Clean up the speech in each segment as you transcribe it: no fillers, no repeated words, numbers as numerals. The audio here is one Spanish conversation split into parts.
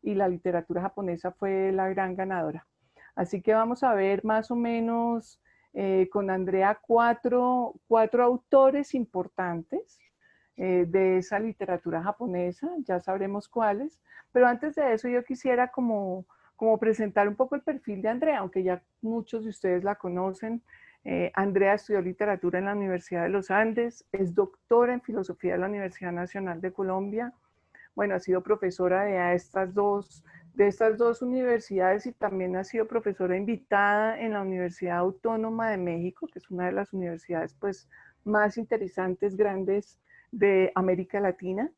y la literatura japonesa fue la gran ganadora. Así que vamos a ver más o menos con Andrea cuatro autores importantes de esa literatura japonesa, ya sabremos cuáles, pero antes de eso yo quisiera como presentar un poco el perfil de Andrea, aunque ya muchos de ustedes la conocen. Andrea estudió literatura en la Universidad de los Andes, es doctora en filosofía de la Universidad Nacional de Colombia. Bueno, ha sido profesora de estas dos universidades y también ha sido profesora invitada en la Universidad Autónoma de México, que es una de las universidades pues, más interesantes, grandes de América Latina.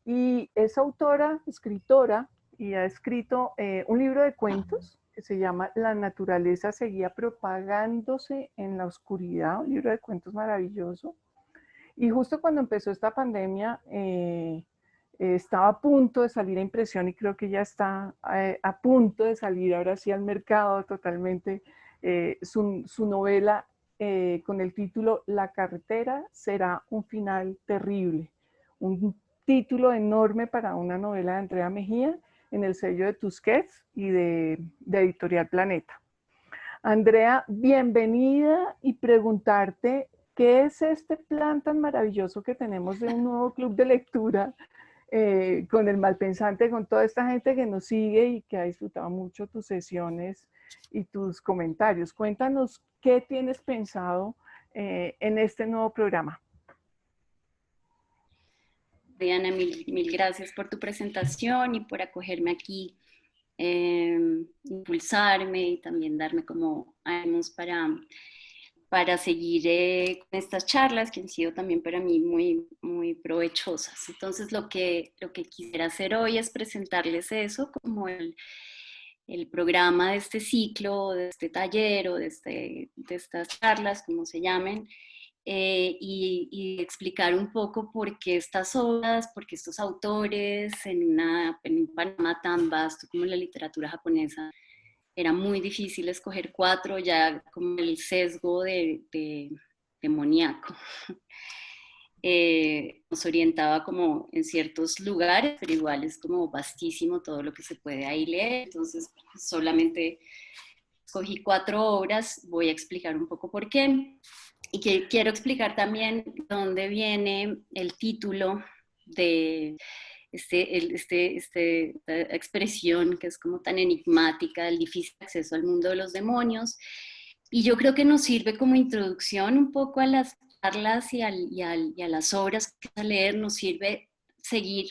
Y es autora, escritora, y ha escrito un libro de cuentos que se llama La naturaleza seguía propagándose en la oscuridad, un libro de cuentos maravilloso. Y justo cuando empezó esta pandemia, estaba a punto de salir a impresión y creo que ya está a punto de salir ahora sí al mercado totalmente su novela con el título La carretera será un final terrible. Un título enorme para una novela de Andrea Mejía en el sello de Tusquets y de Editorial Planeta. Andrea, bienvenida y preguntarte qué es este plan tan maravilloso que tenemos de un nuevo club de lectura con el Malpensante, con toda esta gente que nos sigue y que ha disfrutado mucho tus sesiones y tus comentarios. Cuéntanos qué tienes pensado en este nuevo programa. Diana, mil gracias por tu presentación y por acogerme aquí, impulsarme y también darme como ánimos para seguir con estas charlas que han sido también para mí muy provechosas. Entonces lo que quisiera hacer hoy es presentarles eso como el programa de este ciclo, de este taller o de estas charlas, como se llamen, y explicar un poco por qué estas obras, por qué estos autores en un panorama tan vasto como la literatura japonesa. Era muy difícil escoger cuatro, ya como el sesgo de demoníaco. Nos orientaba como en ciertos lugares, pero igual es como vastísimo todo lo que se puede ahí leer, entonces solamente escogí cuatro obras, voy a explicar un poco por qué. Y que quiero explicar también dónde viene el título de esta expresión que es como tan enigmática, el difícil acceso al mundo de los demonios. Y yo creo que nos sirve como introducción un poco a las charlas y a las obras que vamos a leer, nos sirve seguir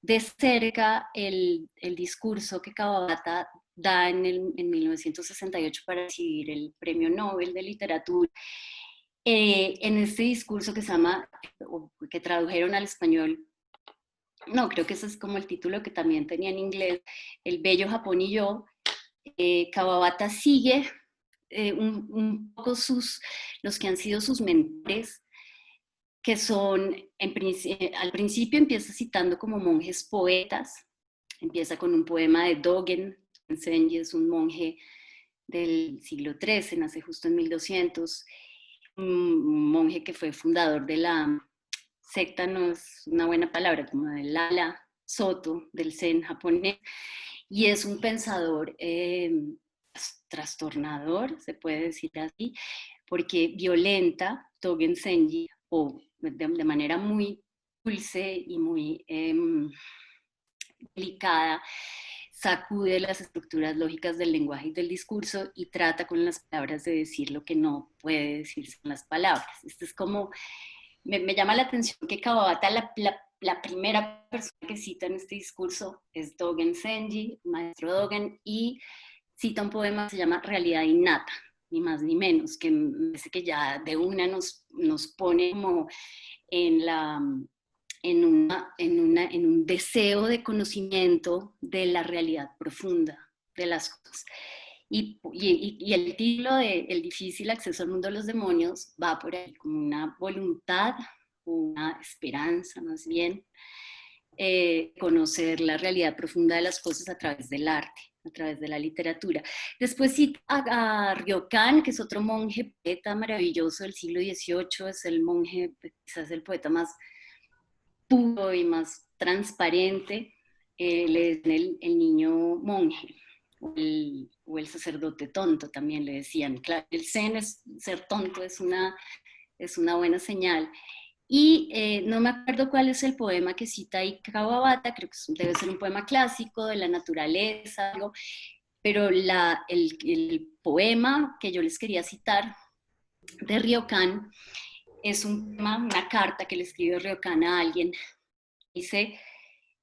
de cerca el discurso que Kawabata da en 1968 para recibir el Premio Nobel de Literatura. En este discurso que se llama, o que tradujeron al español, no, creo que ese es como el título que también tenía en inglés, El bello Japón y yo, Kawabata sigue un poco los que han sido sus mentores, que son, al principio empieza citando como monjes poetas, empieza con un poema de Dogen Zenji, es un monje del siglo XIII, nace justo en 1200, un monje que fue fundador de la secta, no es una buena palabra, como del ala Soto, del Zen japonés, y es un pensador trastornador, se puede decir así, porque violenta Dogen Zenji, o de manera muy dulce y muy delicada, sacude las estructuras lógicas del lenguaje y del discurso y trata con las palabras de decir lo que no puede decirse con las palabras. Esto es como, me llama la atención que Kawabata, la primera persona que cita en este discurso es Dogen Zenji, maestro Dogen, y cita un poema que se llama Realidad Innata, ni más ni menos, que me parece que ya de una nos pone como en la en un deseo de conocimiento de la realidad profunda de las cosas. Y el título de El difícil acceso al mundo de los demonios va por ahí como una voluntad, una esperanza más bien, conocer la realidad profunda de las cosas a través del arte, a través de la literatura. Después cita a Ryokan, que es otro monje poeta maravilloso del siglo XVIII, es el monje, quizás el poeta más puro y más transparente, le decían el niño monje o el sacerdote tonto, también le decían. Claro, el zen es ser tonto, es una buena señal. Y no me acuerdo cuál es el poema que cita ahí Kawabata, creo que debe ser un poema clásico de la naturaleza, algo, pero el poema que yo les quería citar de Ryokan es una carta que le escribe Ryokan a alguien. Dice,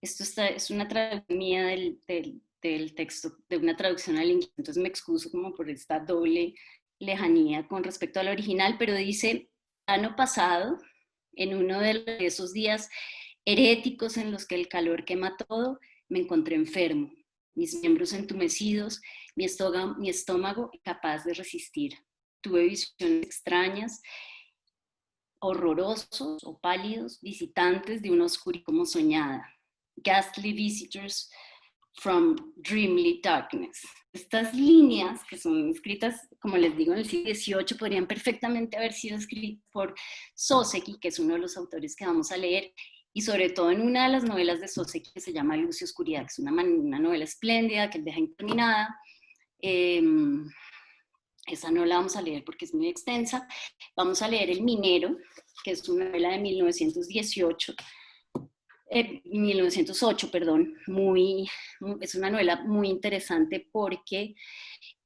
es una traducción mía del texto, de una traducción al inglés, entonces me excuso como por esta doble lejanía con respecto al original, pero dice, año pasado, en uno de esos días heréticos en los que el calor quema todo, me encontré enfermo, mis miembros entumecidos, mi estómago incapaz de resistir. Tuve visiones extrañas, horrorosos o pálidos, visitantes de una oscuridad como soñada. Ghastly visitors from dreamly darkness. Estas líneas, que son escritas, como les digo, en el siglo XVIII, podrían perfectamente haber sido escritas por Soseki, que es uno de los autores que vamos a leer, y sobre todo en una de las novelas de Soseki que se llama Luz y Oscuridad, que es una novela espléndida, que él deja interminada. Esa no la vamos a leer porque es muy extensa. Vamos a leer El Minero, que es una novela de 1908, perdón. Es una novela muy interesante porque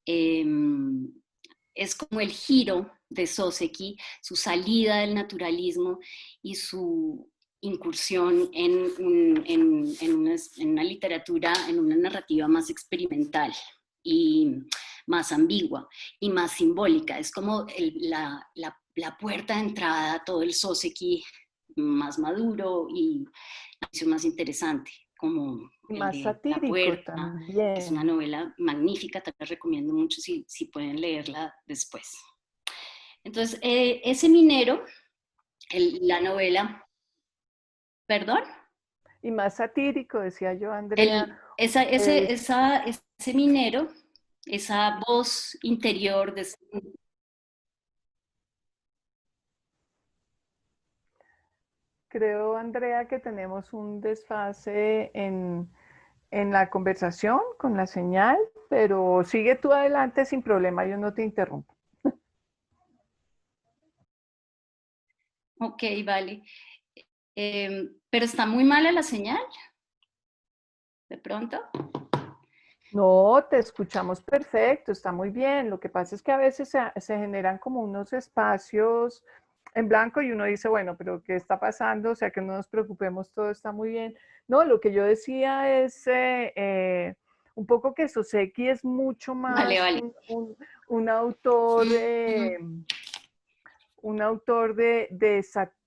es como el giro de Soseki, su salida del naturalismo y su incursión en una literatura, en una narrativa más experimental y más ambigua y más simbólica. Es como la puerta de entrada a todo el Soseki más maduro y más interesante, como el Más de La satírico Puerta, que es una también. novela magnífica, te la recomiendo mucho si pueden leerla después. Entonces, ese minero, la novela, ¿perdón? Y más satírico, decía yo, Andrea. Ese minero, esa voz interior de... Creo, Andrea, que tenemos un desfase en la conversación con la señal, pero sigue tú adelante sin problema, yo no te interrumpo. Ok, vale. Pero está muy mala la señal, de pronto. No, te escuchamos perfecto, está muy bien. Lo que pasa es que a veces se generan como unos espacios en blanco y uno dice, bueno, pero ¿qué está pasando? O sea, que no nos preocupemos, todo está muy bien. No, lo que yo decía es un poco que Soseki es mucho Vale, más vale. un autor, Mm,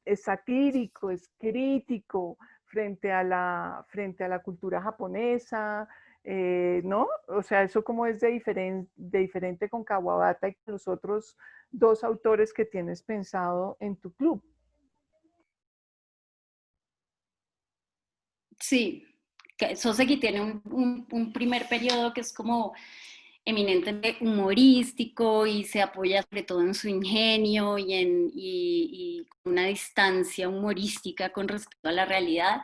es satírico, es crítico frente a la cultura japonesa, ¿no? O sea, eso como es de diferente con Kawabata y con los otros dos autores que tienes pensado en tu club. sí, Soseki tiene un primer periodo que es como eminentemente humorístico y se apoya sobre todo en su ingenio y una distancia humorística con respecto a la realidad.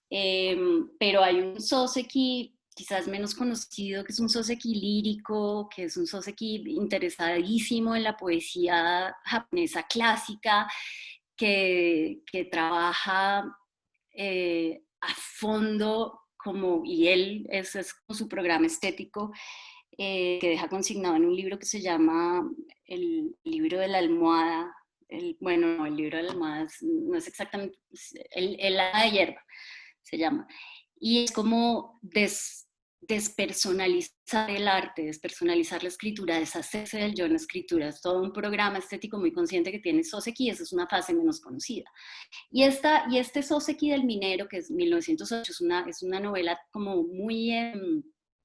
Pero hay un Soseki quizás menos conocido, que es un Soseki lírico, que es un Soseki interesadísimo en la poesía japonesa clásica, que trabaja a fondo como, y él es como su programa estético, que deja consignado en un libro que se llama El libro de la almohada. Bueno, no, el libro de la almohada no es exactamente, el hada de hierba se llama. Y es como despersonalizar el arte, despersonalizar la escritura, deshacerse del yo en la escritura. Es todo un programa estético muy consciente que tiene Soseki, esa es una fase menos conocida. Y este Soseki del Minero, que es 1908, es una novela como muy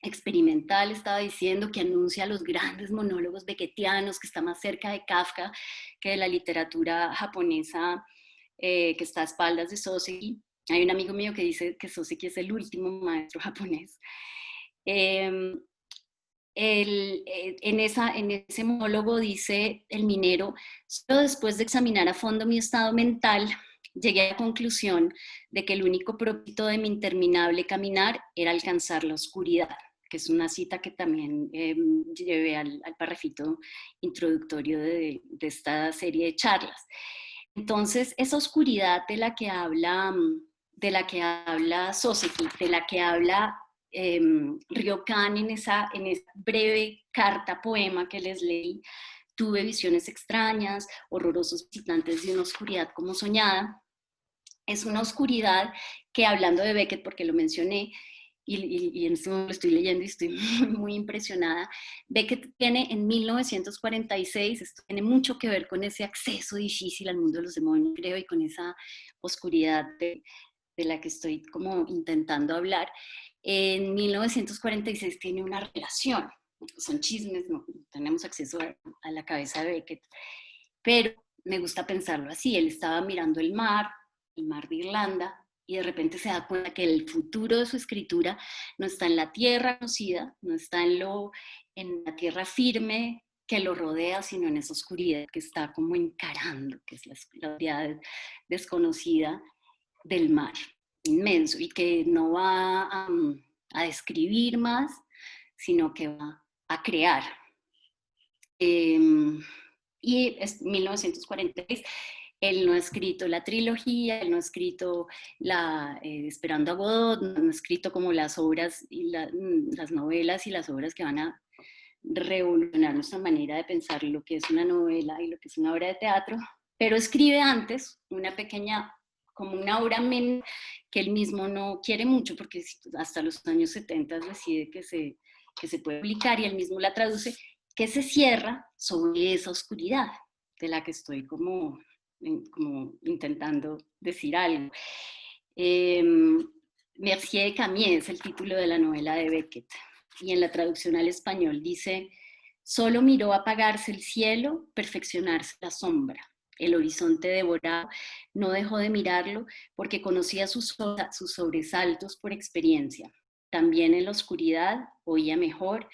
experimental, estaba diciendo, que anuncia los grandes monólogos beckettianos, que está más cerca de Kafka que de la literatura japonesa, que está a espaldas de Soseki. Hay un amigo mío que dice que Soseki es el último maestro japonés. Eh, en ese monólogo dice el minero: solo después de examinar a fondo mi estado mental, llegué a la conclusión de que el único propósito de mi interminable caminar era alcanzar la oscuridad, que es una cita que también llevé al parrafito introductorio de esta serie de charlas. Entonces, esa oscuridad de la que habla Soseki, de la que habla Ryokan en esa breve carta, poema que les leí, tuve visiones extrañas, horrorosos visitantes de una oscuridad como soñada. Es una oscuridad que, hablando de Beckett, porque lo mencioné, y en este momento lo estoy leyendo y estoy muy impresionada, Beckett tiene en 1946, esto tiene mucho que ver con ese acceso difícil al mundo de los demonios, creo, y con esa oscuridad de la que estoy como intentando hablar. En 1946 tiene una relación, son chismes, no tenemos acceso a la cabeza de Beckett, pero me gusta pensarlo así, él estaba mirando el mar de Irlanda, y de repente se da cuenta que el futuro de su escritura no está en la tierra conocida, no está en la tierra firme que lo rodea, sino en esa oscuridad que está como encarando, que es la oscuridad desconocida del mar inmenso, y que no va a describir más, sino que va a crear. Y es 1946. Él no ha escrito la trilogía, él no ha escrito Esperando a Godot, no ha escrito como las obras, las novelas y las obras que van a revolucionar nuestra manera de pensar lo que es una novela y lo que es una obra de teatro, pero escribe antes una pequeña, como una obra menor que él mismo no quiere mucho, porque hasta los años 70 decide que se puede publicar, y él mismo la traduce, que se cierra sobre esa oscuridad de la que estoy como intentando decir algo. Mercier de Camier es el título de la novela de Beckett, y en la traducción al español dice: solo miró apagarse el cielo, perfeccionarse la sombra. El horizonte devorado no dejó de mirarlo porque conocía sus sobresaltos por experiencia. También en la oscuridad oía mejor,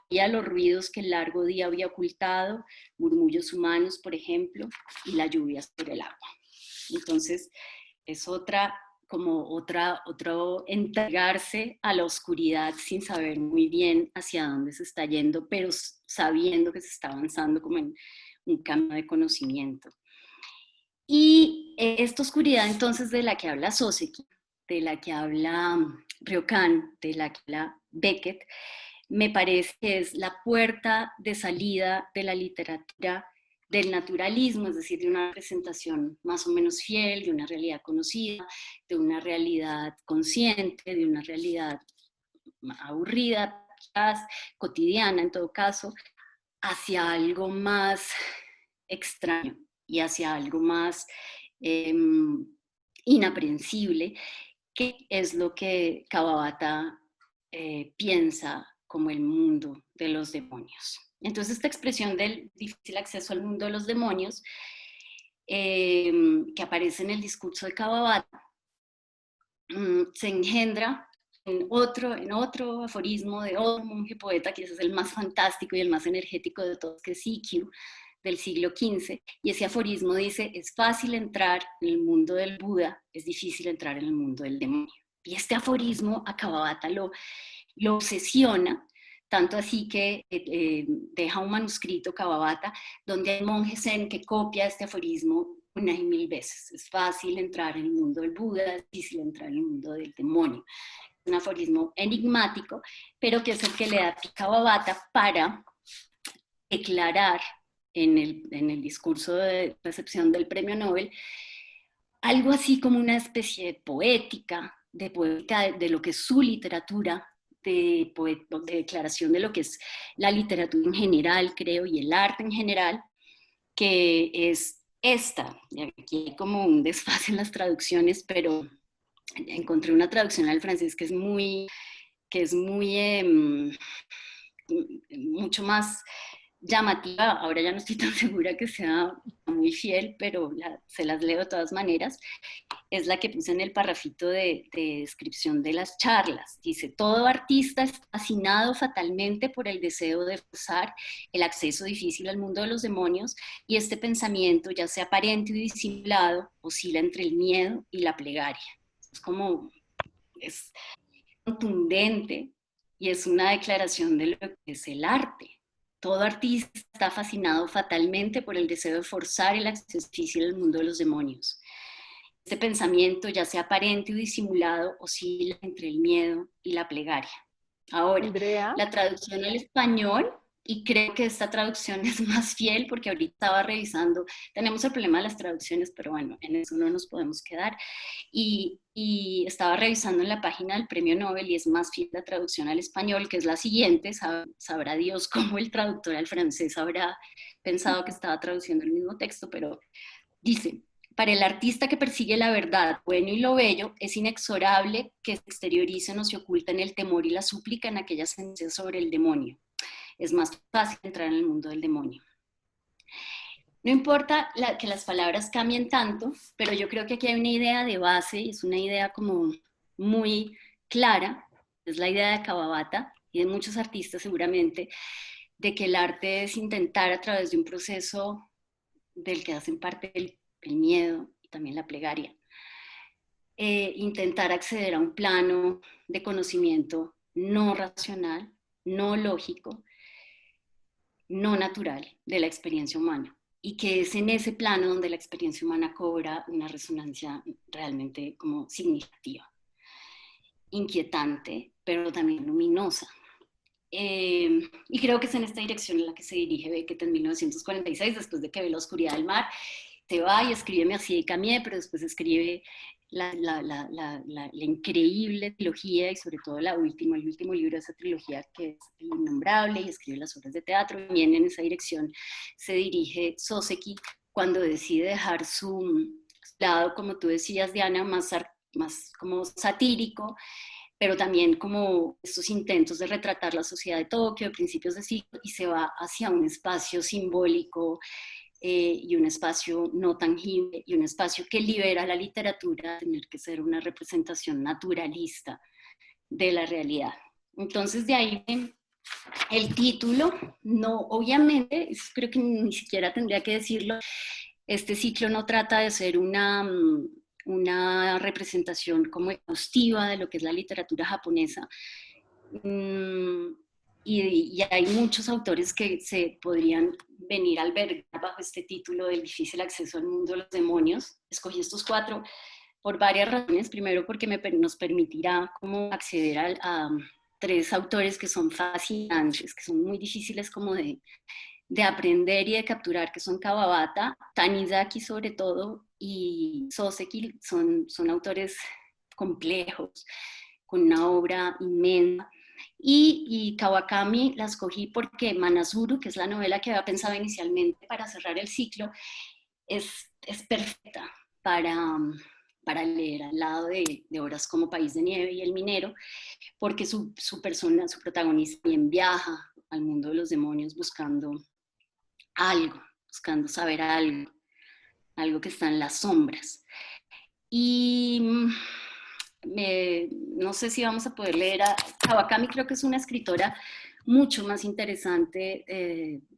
oía los ruidos que el largo día había ocultado, murmullos humanos, por ejemplo, y la lluvia sobre el agua. Entonces, es otro entregarse a la oscuridad sin saber muy bien hacia dónde se está yendo, pero sabiendo que se está avanzando como en un camino de conocimiento. Y esta oscuridad entonces de la que habla Soseki, de la que habla Ryokan, de la que habla Beckett, me parece que es la puerta de salida de la literatura del naturalismo, es decir, de una representación más o menos fiel, de una realidad conocida, de una realidad consciente, de una realidad aburrida, quizás cotidiana en todo caso, hacia algo más extraño y hacia algo más inaprensible, que es lo que Kawabata piensa como el mundo de los demonios. Entonces, esta expresión del difícil acceso al mundo de los demonios, que aparece en el discurso de Kawabata, se engendra en otro aforismo de otro monje poeta, que es el más fantástico y el más energético de todos, que es Ikkyu, del siglo XV, y ese aforismo dice: es fácil entrar en el mundo del Buda, es difícil entrar en el mundo del demonio. Y este aforismo a Kawabata lo obsesiona, tanto así que deja un manuscrito, Kawabata, donde hay monjes zen que copia este aforismo una y mil veces. Es fácil entrar en el mundo del Buda, es difícil entrar en el mundo del demonio. Un aforismo enigmático, pero que es el que le da a Kawabata para declarar en el discurso de recepción del premio Nobel algo así como una especie de poética de lo que es su literatura, de declaración de lo que es la literatura en general, creo, y el arte en general, que es esta. Y aquí hay como un desfase en las traducciones, pero encontré una traducción al francés que es mucho más llamativa. Ahora ya no estoy tan segura que sea muy fiel, pero se las leo de todas maneras. Es la que puse en el parrafito de descripción de las charlas. Dice: todo artista está fascinado fatalmente por el deseo de forzar el acceso difícil al mundo de los demonios, y este pensamiento, ya sea aparente o disimulado, oscila entre el miedo y la plegaria. Es como, es contundente y es una declaración de lo que es el arte. Todo artista está fascinado fatalmente por el deseo de forzar el acceso difícil al mundo de los demonios. Este pensamiento, ya sea aparente o disimulado, oscila entre el miedo y la plegaria. Ahora, Andrea, la traducción al español, y creo que esta traducción es más fiel porque ahorita estaba revisando, tenemos el problema de las traducciones, pero bueno, en eso no nos podemos quedar. Y estaba revisando en la página del Premio Nobel y es más fiel la traducción al español, que es la siguiente. Sabrá Dios cómo el traductor al francés habrá pensado que estaba traduciendo el mismo texto, pero dice: para el artista que persigue la verdad, bueno y lo bello, es inexorable que se exterioricen o se oculten el temor y la súplica en aquellas sentencias sobre el demonio. Es más fácil entrar en el mundo del demonio. No importa que las palabras cambien tanto, pero yo creo que aquí hay una idea de base, y es una idea como muy clara, es la idea de Kawabata y de muchos artistas seguramente, de que el arte es intentar, a través de un proceso del que hacen parte el miedo y también la plegaria, intentar acceder a un plano de conocimiento no racional, no lógico, no natural de la experiencia humana, y que es en ese plano donde la experiencia humana cobra una resonancia realmente como significativa, inquietante, pero también luminosa. Y creo que es en esta dirección en la que se dirige Beckett en 1946, después de que ve La oscuridad del mar. Se va y escribe Mercier y Camier, pero después escribe la increíble trilogía, y sobre todo el último libro de esa trilogía, que es El Innombrable, y escribe las obras de teatro. También en esa dirección se dirige Soseki cuando decide dejar su lado, como tú decías, Diana, más como satírico, pero también como estos intentos de retratar la sociedad de Tokio de principios de siglo, y se va hacia un espacio simbólico, y un espacio no tangible, y un espacio que libera a la literatura de tener que ser una representación naturalista de la realidad. Entonces de ahí el título. No, obviamente, creo que ni siquiera tendría que decirlo, este ciclo no trata de ser una representación como exhaustiva de lo que es la literatura japonesa. Y hay muchos autores que se podrían venir a albergar bajo este título del difícil acceso al mundo de los demonios. Escogí estos 4 por varias razones. Primero, porque nos permitirá como acceder a 3 autores que son fascinantes, que son muy difíciles como de aprender y de capturar, que son Kawabata, Tanizaki sobre todo, y Soseki. Son autores complejos, con una obra inmensa. Y Kawakami la escogí porque Manazuru, que es la novela que había pensado inicialmente para cerrar el ciclo, es perfecta para leer al lado de obras como País de Nieve y El Minero, porque su protagonista bien viaja al mundo de los demonios buscando algo, buscando saber algo que está en las sombras. Y no sé si vamos a poder leer a Kawakami. Creo que es una escritora mucho más interesante,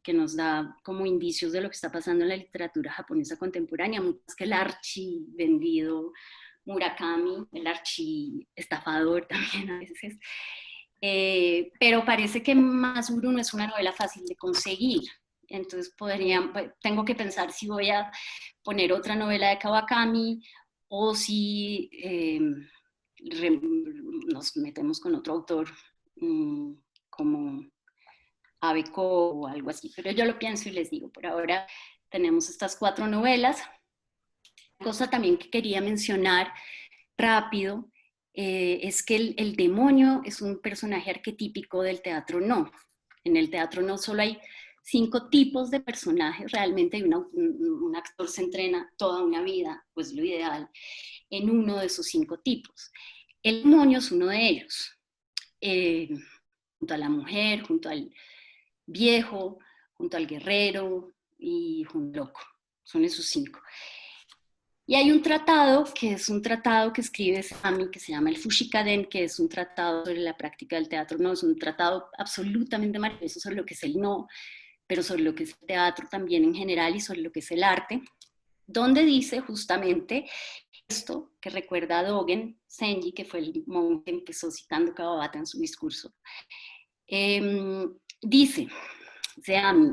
que nos da como indicios de lo que está pasando en la literatura japonesa contemporánea, mucho más que el archi vendido Murakami, el archi estafador también a veces. Pero parece que Masuru no es una novela fácil de conseguir. Entonces tengo que pensar si voy a poner otra novela de Kawakami o si nos metemos con otro autor, como Abeco o algo así. Pero yo lo pienso y les digo, por ahora tenemos estas 4 novelas. Cosa también que quería mencionar rápido, es que el demonio es un personaje arquetípico del teatro no. En el teatro no solo hay 5 tipos de personajes, realmente un actor se entrena toda una vida, pues lo ideal, en uno de esos 5 tipos. El demonio es uno de ellos, junto a la mujer, junto al viejo, junto al guerrero y junto al loco. son esos 5. Y hay un tratado que es un tratado que escribe Sami, que se llama el Fushikaden, que es un tratado sobre la práctica del teatro no, es un tratado absolutamente maravilloso sobre lo que es el no, pero sobre lo que es el teatro también en general y sobre lo que es el arte, donde dice justamente esto que recuerda a Dogen Zenji, que fue el monje que empezó citando Kawabata en su discurso. Dice, Seami,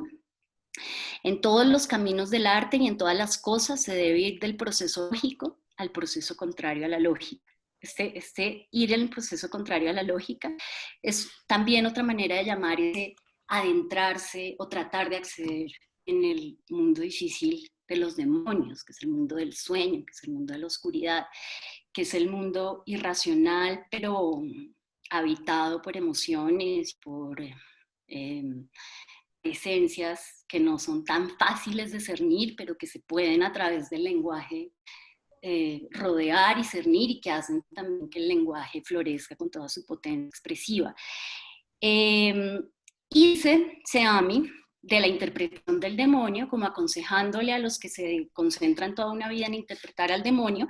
en todos los caminos del arte y en todas las cosas se debe ir del proceso lógico al proceso contrario a la lógica. Este ir en el proceso contrario a la lógica es también otra manera de llamar ese adentrarse o tratar de acceder en el mundo difícil de los demonios, que es el mundo del sueño, que es el mundo de la oscuridad, que es el mundo irracional, pero habitado por emociones, por esencias que no son tan fáciles de cernir, pero que se pueden a través del lenguaje rodear y cernir y que hacen también que el lenguaje florezca con toda su potencia expresiva. Dice Seami de la interpretación del demonio, como aconsejándole a los que se concentran toda una vida en interpretar al demonio.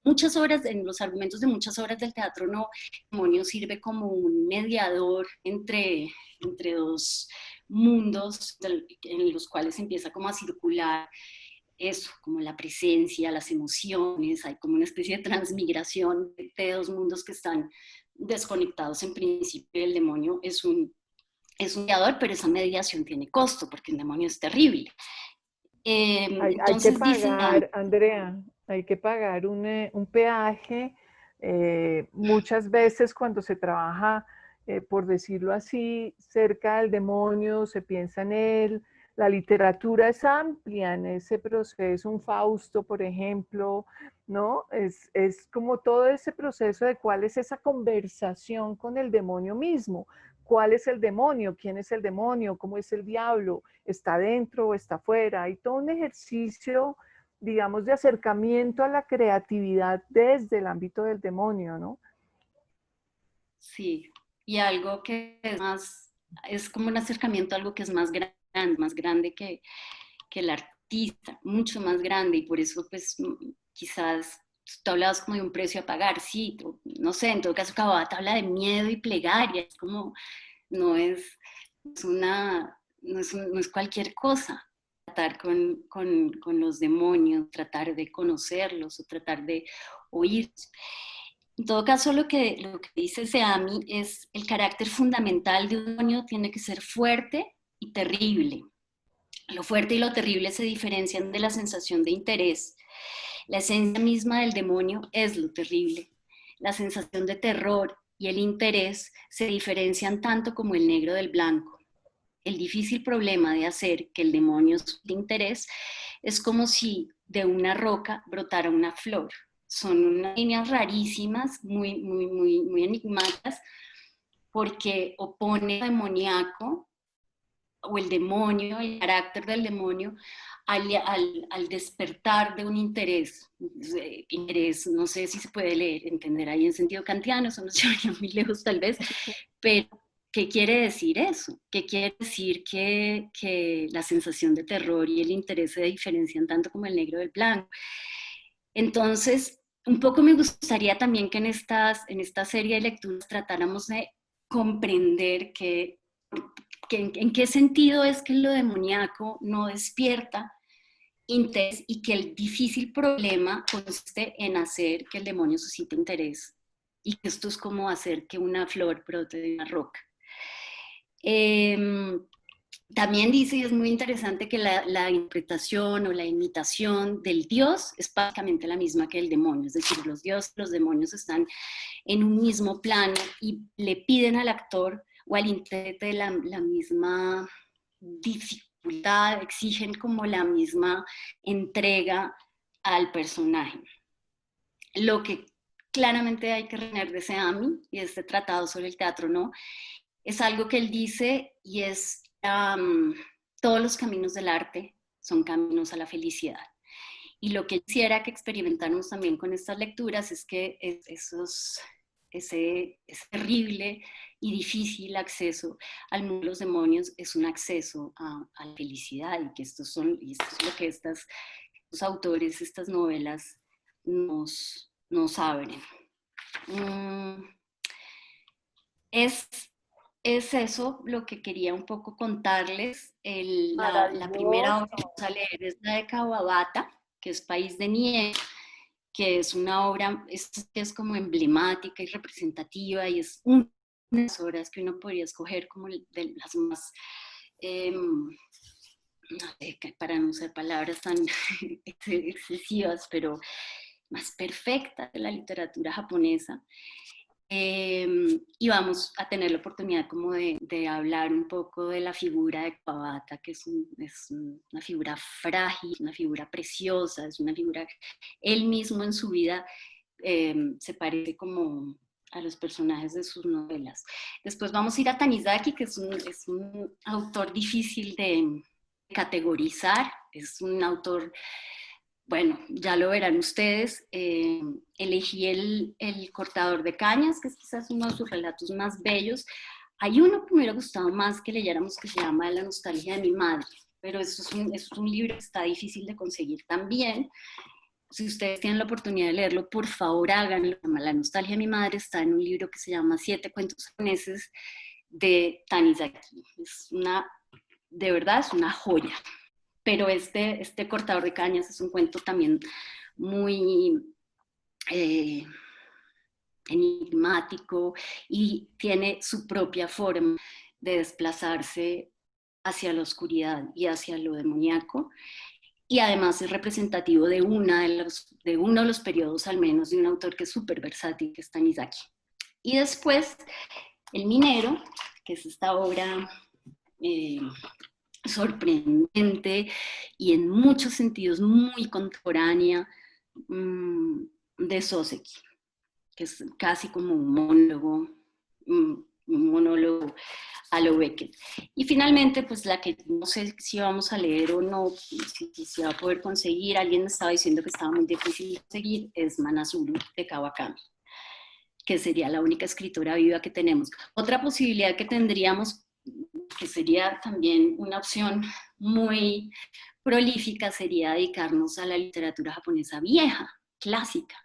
Muchas obras, en los argumentos de muchas obras del teatro no, el demonio sirve como un mediador entre dos mundos en los cuales empieza como a circular eso, como la presencia, las emociones, hay como una especie de transmigración de dos mundos que están desconectados en principio. El demonio es un mediador, pero esa mediación tiene costo, porque el demonio es terrible. Hay que Entonces dice, pagar, Andrea, hay que pagar un peaje. Muchas veces cuando se trabaja, por decirlo así, cerca del demonio, se piensa en él. La literatura es amplia en ese proceso, un Fausto, por ejemplo, ¿no? Es como todo ese proceso de cuál es esa conversación con el demonio mismo. ¿Cuál es el demonio? ¿Quién es el demonio? ¿Cómo es el diablo? ¿Está dentro o está afuera? Hay todo un ejercicio, digamos, de acercamiento a la creatividad desde el ámbito del demonio, ¿no? sí, y algo que es más, es como un acercamiento a algo que es más grande que el artista, mucho más grande, y por eso pues quizás tú hablabas como de un precio a pagar, sí, no sé, en todo caso Kawabata habla de miedo y plegaria, es como, no es, es una, no es cualquier cosa tratar con los demonios, tratar de conocerlos o tratar de oírlos. En todo caso, lo que dice Seami es el carácter fundamental de un demonio tiene que ser fuerte y terrible. Lo fuerte y lo terrible se diferencian de la sensación de interés. La esencia misma del demonio es lo terrible. La sensación de terror y el interés se diferencian tanto como el negro del blanco. El difícil problema de hacer que el demonio sienta interés es como si de una roca brotara una flor. Son unas líneas rarísimas, muy enigmáticas, porque opone al demoníaco o el demonio, el carácter del demonio, al despertar de un interés, no sé si se puede leer, entender ahí en sentido kantiano, eso nos llevaría muy lejos tal vez, pero ¿qué quiere decir eso? ¿Qué quiere decir que la sensación de terror y el interés se diferencian tanto como el negro del blanco? Entonces, un poco me gustaría también que en esta serie de lecturas tratáramos de comprender en qué sentido es que lo demoníaco no despierta interés y que el difícil problema consiste en hacer que el demonio suscite interés y que esto es como hacer que una flor brote de una roca. También dice, y es muy interesante, que la interpretación o la imitación del Dios es básicamente la misma que el demonio, es decir, los dioses y los demonios están en un mismo plano y le piden al actor o al intérprete la misma dificultad, exigen como la misma entrega al personaje. Lo que claramente hay que retener de Seami y de este tratado sobre el teatro, ¿no? Es algo que él dice y es todos los caminos del arte son caminos a la felicidad. Y lo que quisiera que experimentáramos también con estas lecturas es que esos ese terrible y difícil acceso al mundo de los demonios es un acceso a la felicidad, y que esto es lo que estos autores, estas novelas nos abren. Es eso lo que quería un poco contarles. La primera obra que Maravilloso. vamos a leer es la de Kawabata, que es País de Nieve, que es una obra que es como emblemática y representativa, y es una de las obras que uno podría escoger como de las más, no sé, para no usar palabras tan excesivas, pero más perfectas de la literatura japonesa. Y vamos a tener la oportunidad como de hablar un poco de la figura de Kawabata, que es una figura frágil, una figura preciosa, es una figura, él mismo en su vida se parece como a los personajes de sus novelas. Después vamos a ir a Tanizaki, que es un autor difícil de categorizar, es un autor, bueno, ya lo verán ustedes. Elegí el Cortador de Cañas, que es quizás uno de sus relatos más bellos. Hay uno que me hubiera gustado más que leyéramos, que se llama La nostalgia de mi madre, pero eso es un libro que está difícil de conseguir también. Si ustedes tienen la oportunidad de leerlo, por favor háganlo. La nostalgia de mi madre está en un libro que se llama Siete cuentos japoneses de Tanizaki. De verdad es una joya. Pero este Cortador de Cañas es un cuento también muy enigmático, y tiene su propia forma de desplazarse hacia la oscuridad y hacia lo demoníaco, y además es representativo de uno de los periodos, al menos, de un autor que es súper versátil, que es Tanizaki. Y después, El Minero, que es esta obra sorprendente y en muchos sentidos muy contemporánea, de Soseki, que es casi como un monólogo a lo Beckett. Y finalmente, pues la que no sé si vamos a leer o no, si se va a poder conseguir, alguien me estaba diciendo que estaba muy difícil de conseguir, es Manazuru de Kawakami, que sería la única escritora viva que tenemos. Otra posibilidad que tendríamos, que sería también una opción muy prolífica, sería dedicarnos a la literatura japonesa vieja, clásica,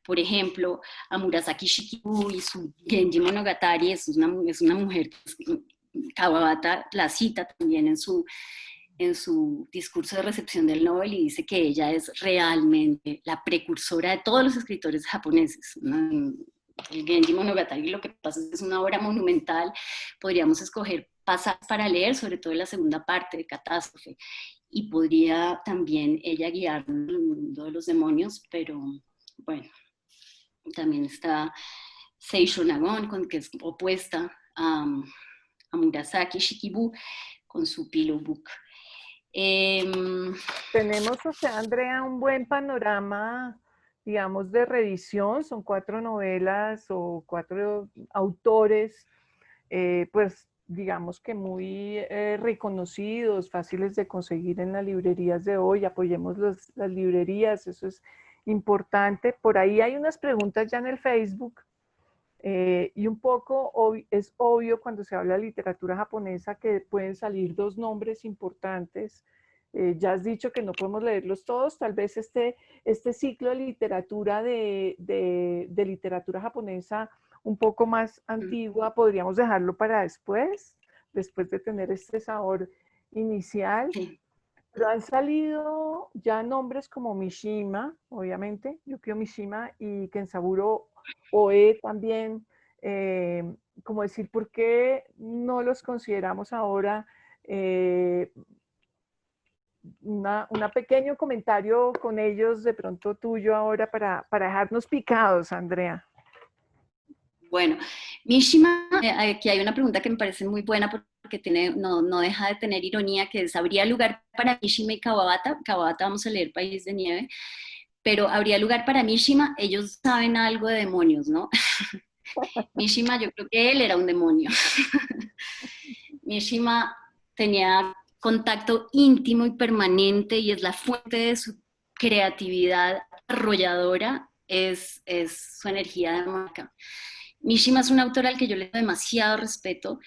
por ejemplo, a Murasaki Shikibu y su Genji Monogatari. Es una mujer, Kawabata la cita también en su discurso de recepción del Nobel, y dice que ella es realmente la precursora de todos los escritores japoneses, ¿no? El Genji Monogatari, lo que pasa es que es una obra monumental. Podríamos escoger pasajes para leer, sobre todo en la segunda parte de Catástrofe, y podría también ella guiarnos en el mundo de los demonios, pero bueno, también está Seisho Nagon, que es opuesta a Murasaki Shikibu, con su Pillow Book. Tenemos, o sea, Andrea, un buen panorama, digamos, de revisión. Son 4 novelas o 4 autores, pues digamos que muy reconocidos, fáciles de conseguir en las librerías de hoy. Apoyemos las librerías, eso es importante. Por ahí hay unas preguntas ya en el Facebook. Y un poco es obvio cuando se habla de literatura japonesa que pueden salir 2 nombres importantes. Ya has dicho que no podemos leerlos todos, tal vez este ciclo de literatura de literatura japonesa un poco más antigua podríamos dejarlo para después de tener este sabor inicial. sí. Pero han salido ya nombres como Mishima, obviamente, Yukio Mishima, y Kensaburo Oe también. Como decir, ¿por qué no los consideramos ahora? Un pequeño comentario con ellos, de pronto tuyo ahora, para dejarnos picados, Andrea. Bueno, Mishima, aquí hay una pregunta que me parece muy buena, porque no deja de tener ironía, que es: ¿habría lugar para Mishima y Kawabata? Kawabata vamos a leer País de Nieve, pero ¿habría lugar para Mishima? Ellos saben algo de demonios, ¿no? Mishima, yo creo que él era un demonio. Mishima tenía contacto íntimo y permanente, y es la fuente de su creatividad arrolladora es su energía demoníaca. Mishima es una autora al que yo le doy demasiado respeto.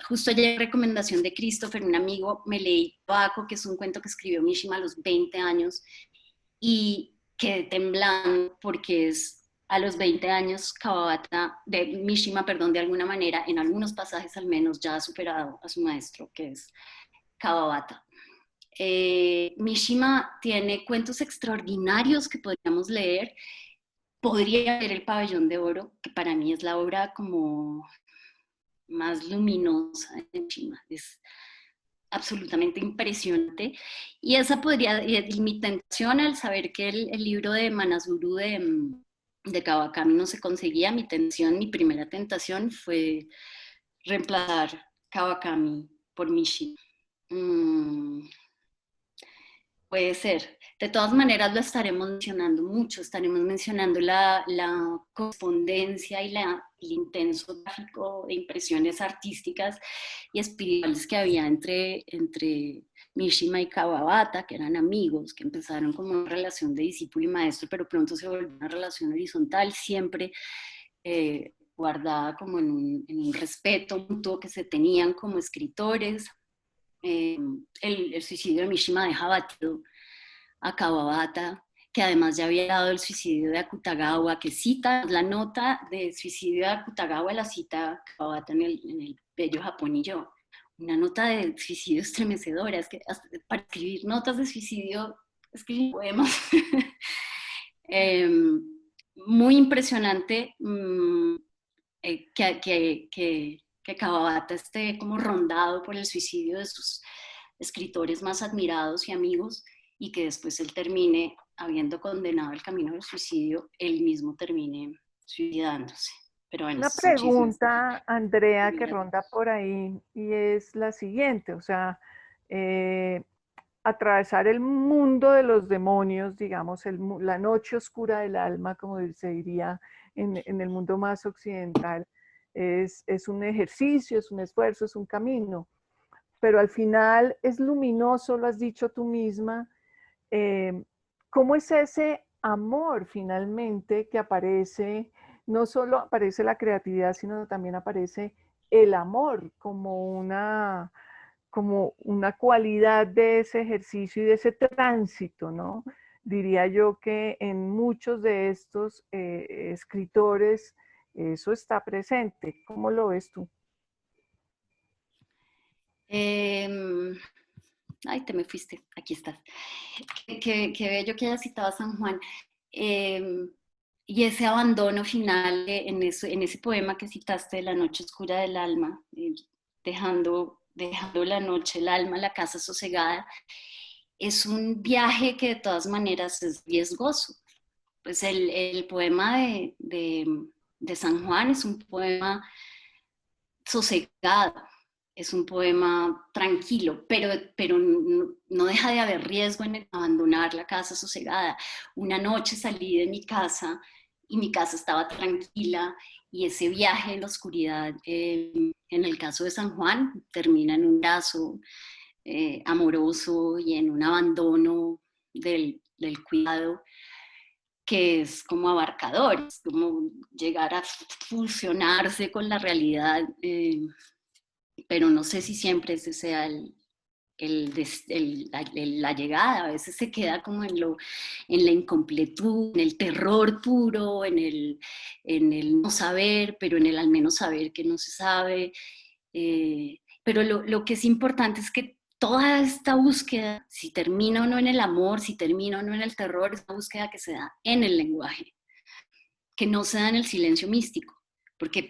Justo ayer, recomendación de Christopher, un amigo, me leí Tabaco, que es un cuento que escribió Mishima a los 20 años, y quedé temblando porque es a los 20 años Kawabata, de Mishima, perdón, de alguna manera, en algunos pasajes al menos, ya ha superado a su maestro, que es Kawabata. Mishima tiene cuentos extraordinarios que podríamos leer. Podría leer El Pabellón de Oro, que para mí es la obra como más luminosa de Mishima. Es absolutamente impresionante. Y esa podría, y mi tentación al saber que el libro de Manazuru de Kawakami no se conseguía, mi primera tentación fue reemplazar Kawakami por Mishima. Mm, Puede ser. De todas maneras, lo estaremos mencionando mucho, estaremos mencionando la correspondencia y el intenso tráfico de impresiones artísticas y espirituales que había entre Mishima y Kawabata, que eran amigos, que empezaron como una relación de discípulo y maestro, pero pronto se volvió una relación horizontal, siempre guardada como en un respeto mutuo que se tenían como escritores. El suicidio de Mishima deja batido a Kawabata, que además ya había dado el suicidio de Akutagawa, que cita la nota de suicidio de Akutagawa, la cita Kawabata en el bello Japón y yo. Una nota de suicidio estremecedora, es que para escribir notas de suicidio, escribir poemas. eh, Muy impresionante que Kawabata esté como rondado por el suicidio de sus escritores más admirados y amigos, y que después él termine, habiendo condenado el camino del suicidio, él mismo termine suicidándose. Pero bueno, Una esos son chismes pregunta, Andrea, de que la vida. ronda por ahí y es la siguiente, o sea, eh, atravesar el mundo de los demonios, digamos, la noche oscura del alma, como se diría en el mundo más occidental, es un ejercicio, es un esfuerzo, es un camino, pero al final es luminoso, lo has dicho tú misma. eh, ¿Cómo es ese amor finalmente que aparece? No solo aparece la creatividad, sino también aparece el amor como una cualidad de ese ejercicio y de ese tránsito, ¿no? Diría yo que en muchos de estos escritores eso está presente. ¿Cómo lo ves tú? Eh, Ay, te me fuiste, aquí estás. Qué bello que hayas citado a San Juan. Eh, y ese abandono final en ese poema que citaste de La noche oscura del alma, dejando la noche, el alma, la casa sosegada, es un viaje que de todas maneras es riesgoso. Pues el poema de San Juan es un poema sosegado, es un poema tranquilo, pero no deja de haber riesgo en abandonar la casa sosegada. Una noche salí de mi casa y mi casa estaba tranquila y ese viaje en la oscuridad, en el caso de San Juan, termina en un lazo amoroso y en un abandono del cuidado que es como abarcador, es como llegar a fusionarse con la realidad, pero no sé si siempre ese sea la llegada. A veces se queda como en la incompletud, en el terror puro, en el no saber, pero en el al menos saber que no se sabe. Pero lo que es importante es que toda esta búsqueda, si termina o no en el amor, si termina o no en el terror, es una búsqueda que se da en el lenguaje, que no se da en el silencio místico, porque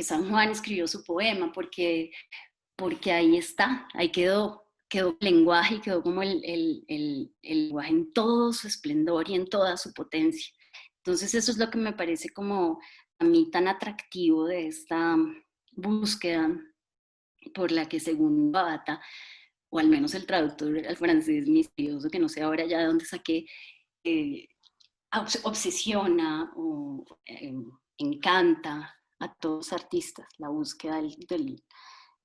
San Juan escribió su poema, porque ahí está, ahí quedó el lenguaje y quedó como el lenguaje en todo su esplendor y en toda su potencia. Entonces eso es lo que me parece como a mí tan atractivo de esta búsqueda por la que según Babata, o al menos el traductor al francés misterioso, que no sé ahora ya de dónde saqué, eh, obsesiona o encanta a todos los artistas, la búsqueda del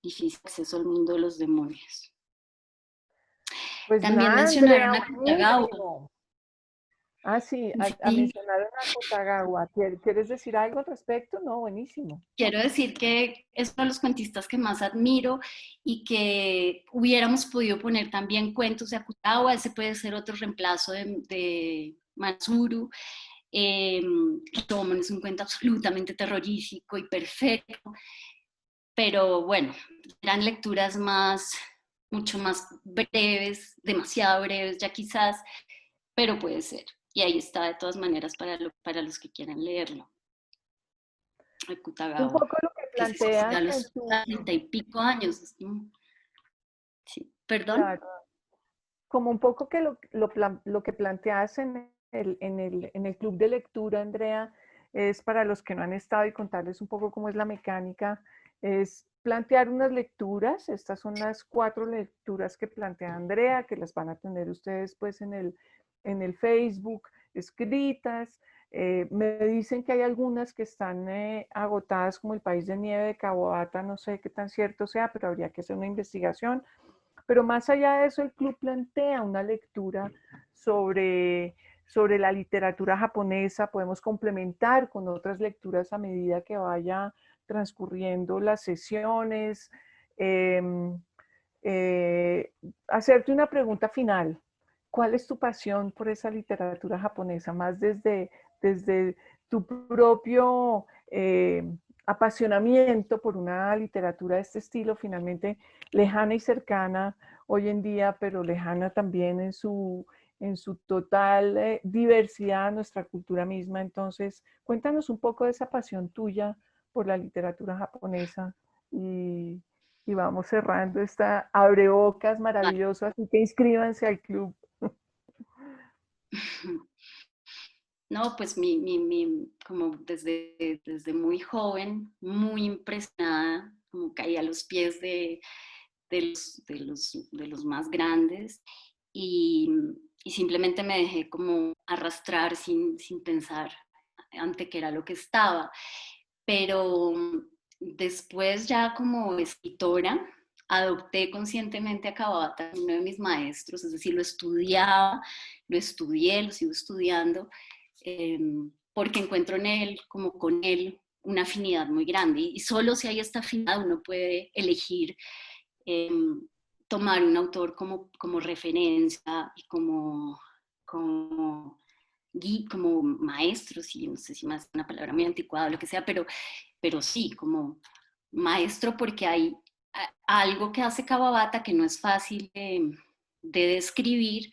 difícil acceso al mundo de los demonios. Pues También nada, mencionaron Andrea, a Kutagawa. buenísimo. Ah, sí, a Sí, mencionar a Nakutagawa. ¿Quieres decir algo al respecto? No, buenísimo. quiero decir que es uno de los cuentistas que más admiro y que hubiéramos podido poner también cuentos de Akutagawa. Ese puede ser otro reemplazo de Matsuru. Rashomon es un cuento absolutamente terrorífico y perfecto, pero bueno, eran lecturas más, mucho más breves, demasiado breves ya quizás, pero puede ser. Y ahí está de todas maneras para los que quieran leerlo, el Un Kutagawa, poco lo que que se escribió a planteas en los tu, 30 y pico años. ¿No? Sí. ¿Perdón? claro, como un poco que lo que planteas en el club de lectura, Andrea, es para los que no han estado y contarles un poco cómo es la mecánica, es plantear unas lecturas. Estas son las 4 lecturas que plantea Andrea, que las van a tener ustedes pues en el Facebook escritas. Me dicen que hay algunas que están agotadas, como El País de Nieve de Kawabata, no sé qué tan cierto sea, pero habría que hacer una investigación. Pero más allá de eso, el club plantea una lectura sobre, sobre la literatura japonesa. Podemos complementar con otras lecturas a medida que vaya transcurriendo las sesiones. Eh, Hacerte una pregunta final. ¿Cuál es tu pasión por esa literatura japonesa? Más desde tu propio apasionamiento por una literatura de este estilo, finalmente lejana y cercana hoy en día, pero lejana también en su total diversidad a nuestra cultura misma. Entonces, cuéntanos un poco de esa pasión tuya por la literatura japonesa y, y vamos cerrando esta abrebocas maravilloso, así que inscríbanse al club. No, pues como desde muy joven, muy impresionada, como caí a los pies de los más grandes y, y simplemente me dejé como arrastrar sin pensar ante qué era lo que estaba. Pero después ya como escritora, adopté conscientemente a Kawabata, uno de mis maestros, es decir, lo estudiaba, lo estudié, lo sigo estudiando, eh, porque encuentro en él, como con él, una afinidad muy grande. Y solo si hay esta afinidad uno puede elegir eh, tomar un autor como referencia y como maestro, sí, no sé si más una palabra muy anticuada o lo que sea, pero sí, como maestro porque hay algo que hace Kawabata que no es fácil de describir,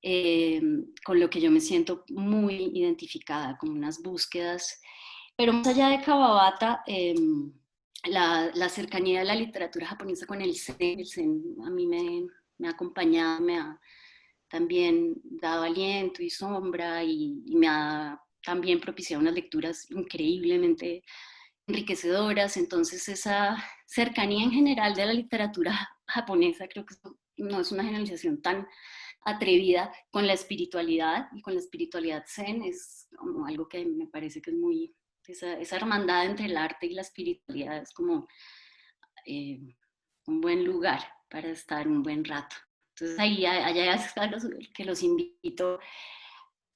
eh, con lo que yo me siento muy identificada, con unas búsquedas. Pero más allá de Kawabata, la cercanía de la literatura japonesa con el zen a mí me ha acompañado, me ha también dado aliento y sombra y me ha también propiciado unas lecturas increíblemente enriquecedoras. Entonces esa cercanía en general de la literatura japonesa creo que no es una generalización tan atrevida con la espiritualidad y con la espiritualidad zen es como algo que me parece que es muy, esa hermandad entre el arte y la espiritualidad es como eh, un buen lugar para estar un buen rato. Entonces ahí allá es que los invito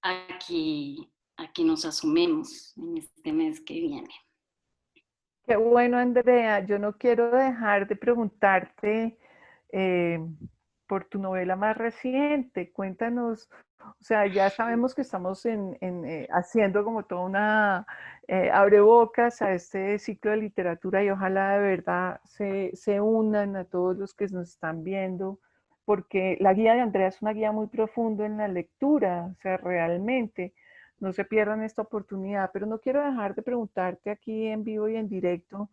a que nos asumemos en este mes que viene. Qué bueno, Andrea. Yo no quiero dejar de preguntarte eh, por tu novela más reciente. Cuéntanos, o sea, ya sabemos que estamos haciendo como toda una abrebocas a este ciclo de literatura y ojalá de verdad se unan a todos los que nos están viendo, porque la guía de Andrea es una guía muy profunda en la lectura, o sea, realmente no se pierdan esta oportunidad, pero no quiero dejar de preguntarte aquí en vivo y en directo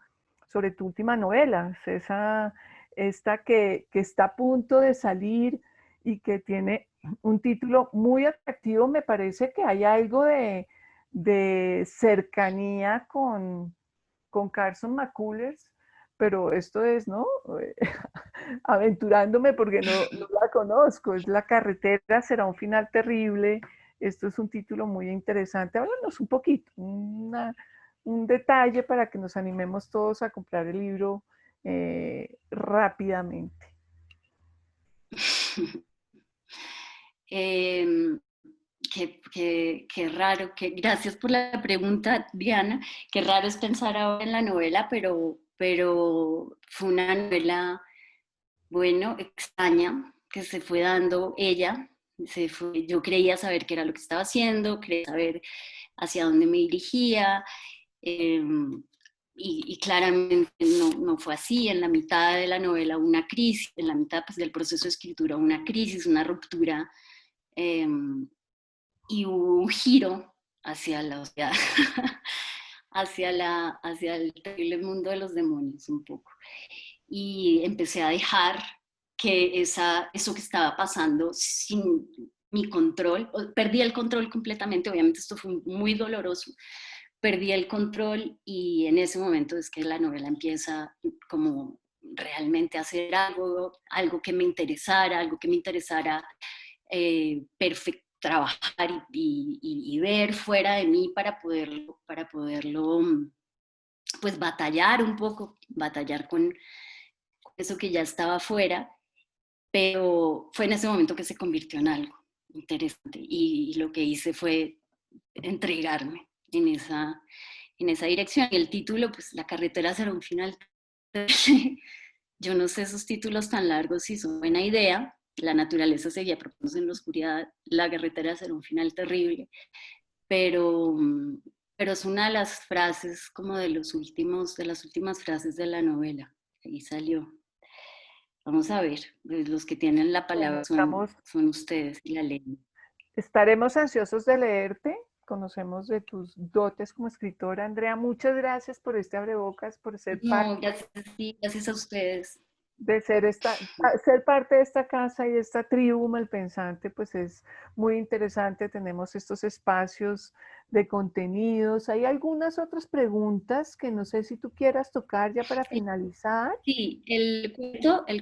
sobre tu última novela, esta que está a punto de salir y que tiene un título muy atractivo. Me parece que hay algo de cercanía con Carson McCullers, pero esto es, ¿no? Aventurándome porque no la conozco. Es La carretera será un final terrible. Esto es un título muy interesante. Háblanos un poquito, un detalle para que nos animemos todos a comprar el libro rápidamente. eh, qué raro, gracias por la pregunta, Diana. Qué raro es pensar ahora en la novela, pero fue una novela, bueno, extraña, que se fue dando ella. Yo creía saber qué era lo que estaba haciendo, creía saber hacia dónde me dirigía, eh, y claramente no fue así. En la mitad de la novela una crisis, en la mitad pues, del proceso de escritura una crisis, una ruptura, eh, y hubo un giro hacia la, o sea, hacia el terrible mundo de los demonios un poco. Y empecé a dejar que eso que estaba pasando sin mi control, perdí el control completamente, obviamente esto fue muy doloroso, perdí el control y en ese momento es que la novela empieza como realmente a hacer algo que me interesara, trabajar y ver fuera de mí para poderlo pues batallar un poco, batallar con eso que ya estaba afuera, pero fue en ese momento que se convirtió en algo interesante y lo que hice fue entregarme en esa dirección. Y el título, pues La carretera será un final. Yo no sé esos títulos tan largos si son buena idea. La naturaleza seguía proponiéndose en la oscuridad, la carretera será un final terrible, pero, pero es una de las frases como de las últimas frases de la novela. Ahí salió. Vamos a ver, los que tienen la Bueno, palabra son ustedes y la ley. estaremos ansiosos de leerte. Conocemos de tus dotes como escritora. Andrea, muchas gracias por este abrebocas, por ser parte No, gracias, sí, gracias a ustedes. de ser parte de esta casa y de esta tribu malpensante, pues es muy interesante. Tenemos estos espacios de contenidos. Hay algunas otras preguntas que no sé si tú quieras tocar ya para finalizar. Sí, el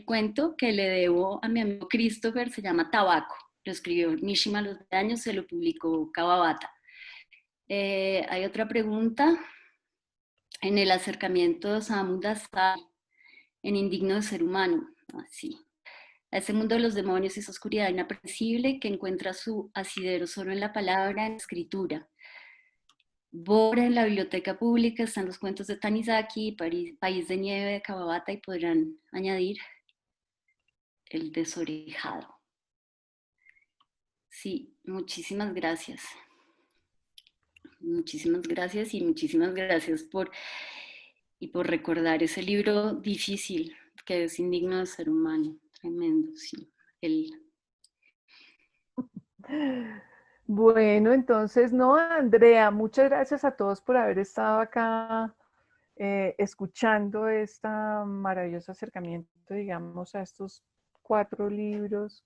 cuento que le debo a mi amigo Christopher se llama Tabaco. Lo escribió Mishima a los 10 años, se lo publicó Kawabata. Hay otra pregunta. En el acercamiento de Samu Dasai, en Indigno de Ser Humano. Así. A ese mundo de los demonios y esa oscuridad inaprecible que encuentra su asidero solo en la palabra, en la escritura. Bora, en la biblioteca pública están los cuentos de Tanizaki, País de Nieve de Kawabata y podrán añadir El Desorejado. Sí, muchísimas gracias. Muchísimas gracias y muchísimas gracias por recordar ese libro difícil que es Indigno de Ser Humano. Tremendo, sí. El, Bueno, entonces, no, Andrea, muchas gracias a todos por haber estado acá escuchando este maravilloso acercamiento, digamos, a estos 4 libros.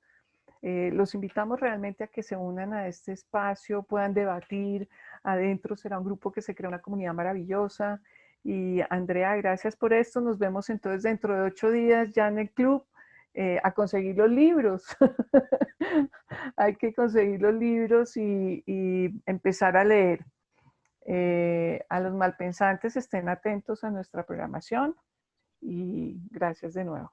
Los invitamos realmente a que se unan a este espacio, puedan debatir. Adentro será un grupo que se crea una comunidad maravillosa. Y Andrea, gracias por esto. Nos vemos entonces dentro de 8 días ya en el club a conseguir los libros. Hay que conseguir los libros y empezar a leer. A los malpensantes estén atentos a nuestra programación y gracias de nuevo.